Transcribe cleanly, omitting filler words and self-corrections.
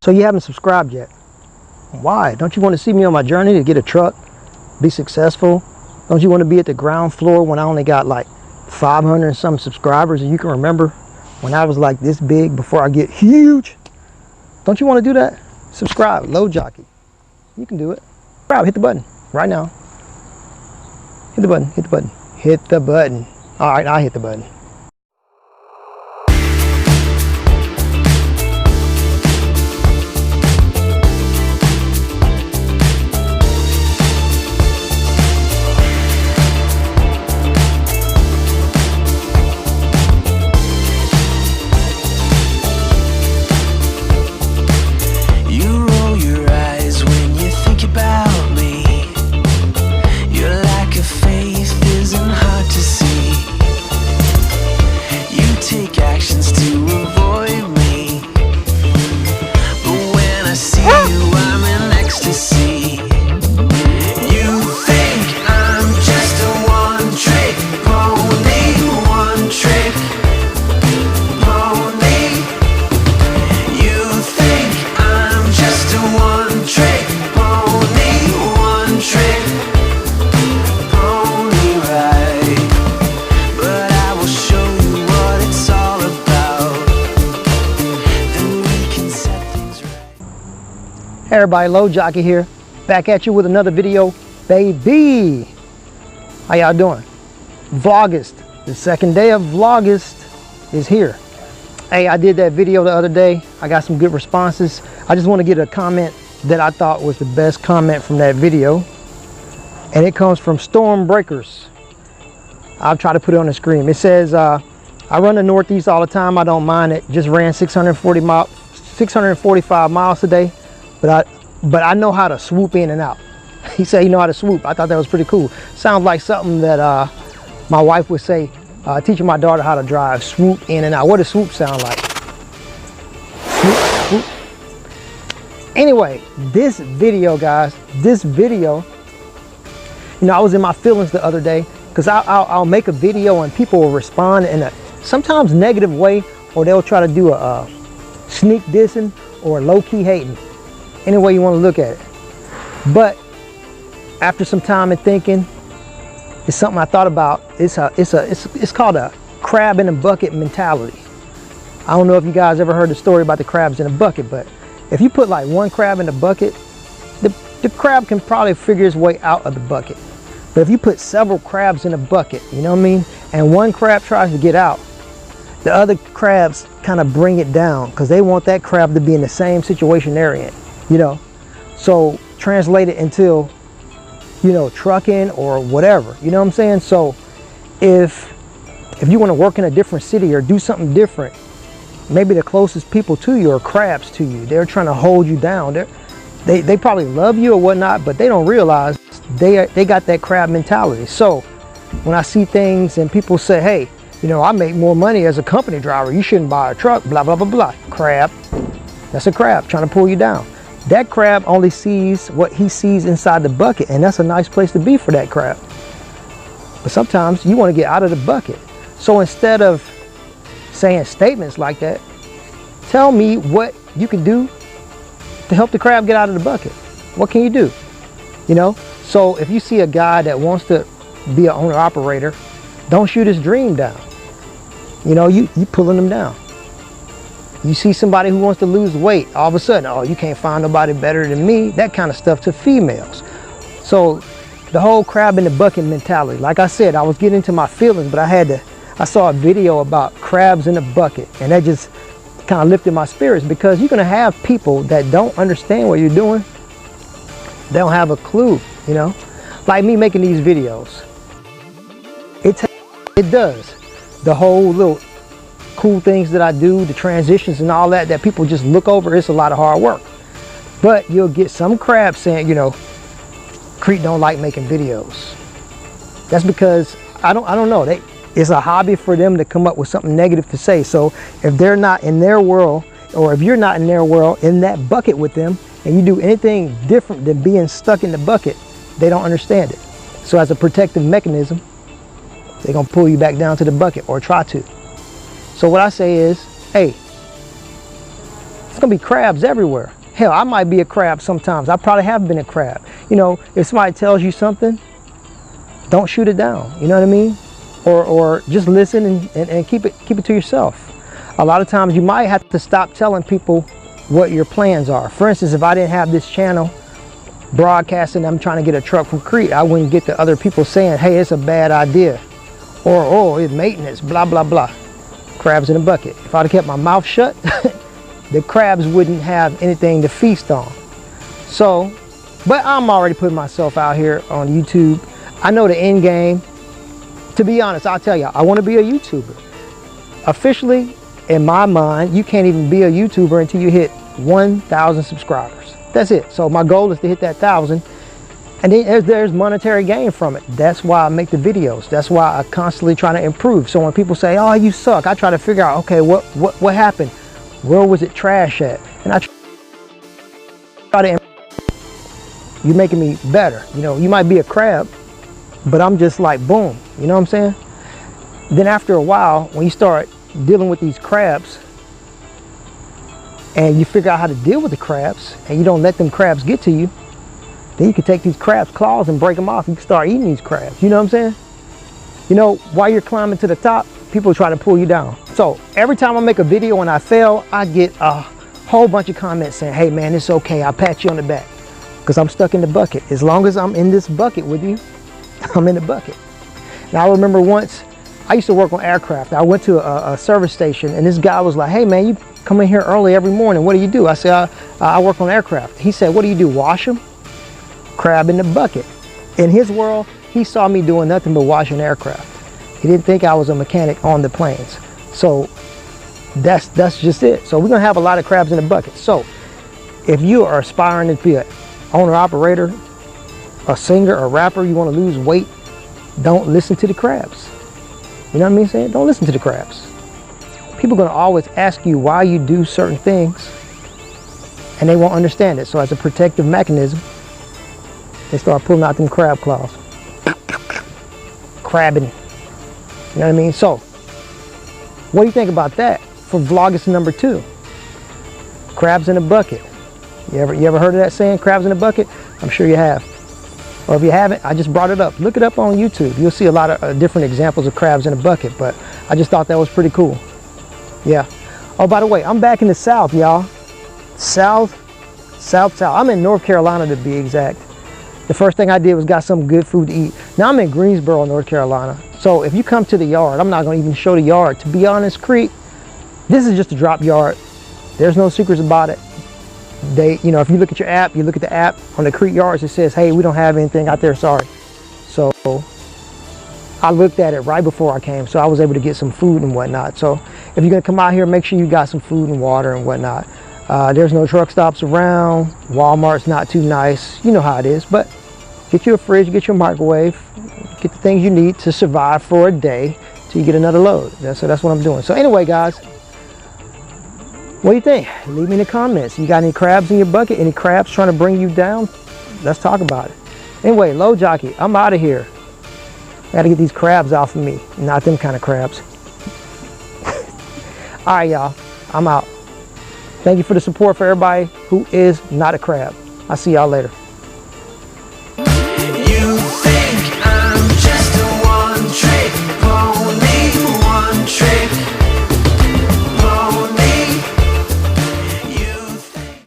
So you haven't subscribed yet. Why? Don't you want to see me on my journey to get a truck, be successful? Don't you want to be at the ground floor when I only got like 500 and some subscribers, and you can remember when I was like this big before I get huge? Don't you want to do that? Subscribe, Low Jockey. You can do it. Subscribe, hit the button right now. Hit the button, hit the button, hit the button. All right, I hit the button. Hey everybody, Low Jockey here, back at you with another video, baby. How y'all doing? Vlogust, the second day of Vlogust is here. Hey, I did that video the other day. I got some good responses. I just want to get a comment that I thought was the best comment from that video. And it comes from Storm Breakers. I'll try to put it on the screen. It says, I run the Northeast all the time. I don't mind it. Just ran 645 miles today. But I know how to swoop in and out. He said he know how to swoop. I thought that was pretty cool. Sounds like something that my wife would say, teaching my daughter how to drive. Swoop in and out. What does swoop sound like? Swoop, swoop. Anyway, this video, guys, this video, you know, I was in my feelings the other day because I'll make a video and people will respond in a sometimes negative way, or they'll try to do a sneak dissing or low-key hating. Any way you want to look at it. But after some time and thinking, it's something I thought about. It's called a crab in a bucket mentality. I don't know if you guys ever heard the story about the crabs in a bucket, but if you put like one crab in the bucket, the crab can probably figure his way out of the bucket. But if you put several crabs in a bucket, you know what I mean, and one crab tries to get out, the other crabs kind of bring it down because they want that crab to be in the same situation they're in. You know, so translate it into, you know, trucking or whatever, you know what I'm saying? So if you want to work in a different city or do something different, maybe the closest people to you are crabs to you. They're trying to hold you down. They probably love you or whatnot, but they don't realize they got that crab mentality. So when I see things and people say, hey, you know, I make more money as a company driver, you shouldn't buy a truck, blah, blah, blah, blah. Crab. That's a crab trying to pull you down. That crab only sees what he sees inside the bucket, and that's a nice place to be for that crab. But sometimes you want to get out of the bucket. So instead of saying statements like that, tell me what you can do to help the crab get out of the bucket. What can you do? You know, so if you see a guy that wants to be an owner-operator, don't shoot his dream down. You know, you pulling him down. You see somebody who wants to lose weight, all of a sudden, oh, you can't find nobody better than me. That kind of stuff to females. So the whole crab in the bucket mentality. Like I said, I was getting into my feelings, but I saw a video about crabs in a bucket, and that just kind of lifted my spirits, because you're gonna have people that don't understand what you're doing. They don't have a clue, you know? Like me making these videos. It does. The whole little cool things that I do, the transitions and all that people just look over, it's a lot of hard work. But you'll get some crabs saying, you know, Crete don't like making videos. That's because I don't know, it's a hobby for them to come up with something negative to say. So if they're not in their world, or if you're not in their world, in that bucket with them, and you do anything different than being stuck in the bucket, they don't understand it. So as a protective mechanism, they're gonna pull you back down to the bucket, or try to. So what I say is, hey, It's gonna be crabs everywhere. Hell, I might be a crab sometimes. I probably have been a crab. You know, if somebody tells you something, don't shoot it down. You know what I mean? Or just listen and keep it to yourself. A lot of times you might have to stop telling people what your plans are. For instance, if I didn't have this channel broadcasting, I'm trying to get a truck from Crete, I wouldn't get the other people saying, hey, it's a bad idea. Or, oh, it's maintenance, blah, blah, blah. Crabs in a bucket. If I'd have kept my mouth shut, the crabs wouldn't have anything to feast on. So, but I'm already putting myself out here on YouTube. I know the end game. To be honest, I'll tell you, I want to be a YouTuber. Officially, in my mind, you can't even be a YouTuber until you hit 1,000 subscribers. That's it. So my goal is to hit that 1,000. And then there's monetary gain from it. That's why I make the videos. That's why I constantly try to improve. So when people say, oh, you suck, I try to figure out, okay, what happened? Where was it trash at? And I try to improve. You're making me better. You know, you might be a crab, but I'm just like, boom. You know what I'm saying? Then after a while, when you start dealing with these crabs and you figure out how to deal with the crabs and you don't let them crabs get to you, then you can take these crabs' claws and break them off. You can start eating these crabs. You know what I'm saying? You know, while you're climbing to the top, people are trying to pull you down. So every time I make a video and I fail, I get a whole bunch of comments saying, hey man, it's okay. I'll pat you on the back because I'm stuck in the bucket. As long as I'm in this bucket with you, I'm in the bucket. Now I remember once, I used to work on aircraft. I went to a service station and this guy was like, hey man, you come in here early every morning. What do you do? I said, I work on aircraft. He said, what do you do? Wash them? Crab in the bucket. In his world, he saw me doing nothing but washing aircraft. He didn't think I was a mechanic on the planes. So that's just it. So we're gonna have a lot of crabs in the bucket. So if you are aspiring to be an owner operator, a singer, a rapper, you want to lose weight, don't listen to the crabs. You know what I mean saying? Don't listen to the crabs. People are going to always ask you why you do certain things and they won't understand it. So as a protective mechanism, they start pulling out them crab claws. Crabbing. You know what I mean? So, what do you think about that for Vlogmas number 2? Crabs in a bucket. You ever heard of that saying, crabs in a bucket? I'm sure you have. Or if you haven't, I just brought it up. Look it up on YouTube. You'll see a lot of different examples of crabs in a bucket, but I just thought that was pretty cool. Yeah. Oh, by the way, I'm back in the South, y'all. South. I'm in North Carolina to be exact. The first thing I did was got some good food to eat. Now I'm in Greensboro, North Carolina. So if you come to the yard, I'm not going to even show the yard. To be honest, Crete, this is just a drop yard. There's no secrets about it. You know, if you look at your app, you look at the app on the Crete yards, it says, hey, we don't have anything out there, sorry. So I looked at it right before I came, so I was able to get some food and whatnot. So if you're going to come out here, make sure you got some food and water and whatnot. There's no truck stops around. Walmart's not too nice. You know how it is, but get you a fridge, get your microwave, get the things you need to survive for a day till you get another load. That's what I'm doing. So anyway, guys, what do you think? Leave me in the comments. You got any crabs in your bucket? Any crabs trying to bring you down? Let's talk about it. Anyway, Low Jockey, I'm out of here. I got to get these crabs off of me. Not them kind of crabs. All right, y'all. I'm out. Thank you for the support for everybody who is not a crab. I'll see y'all later.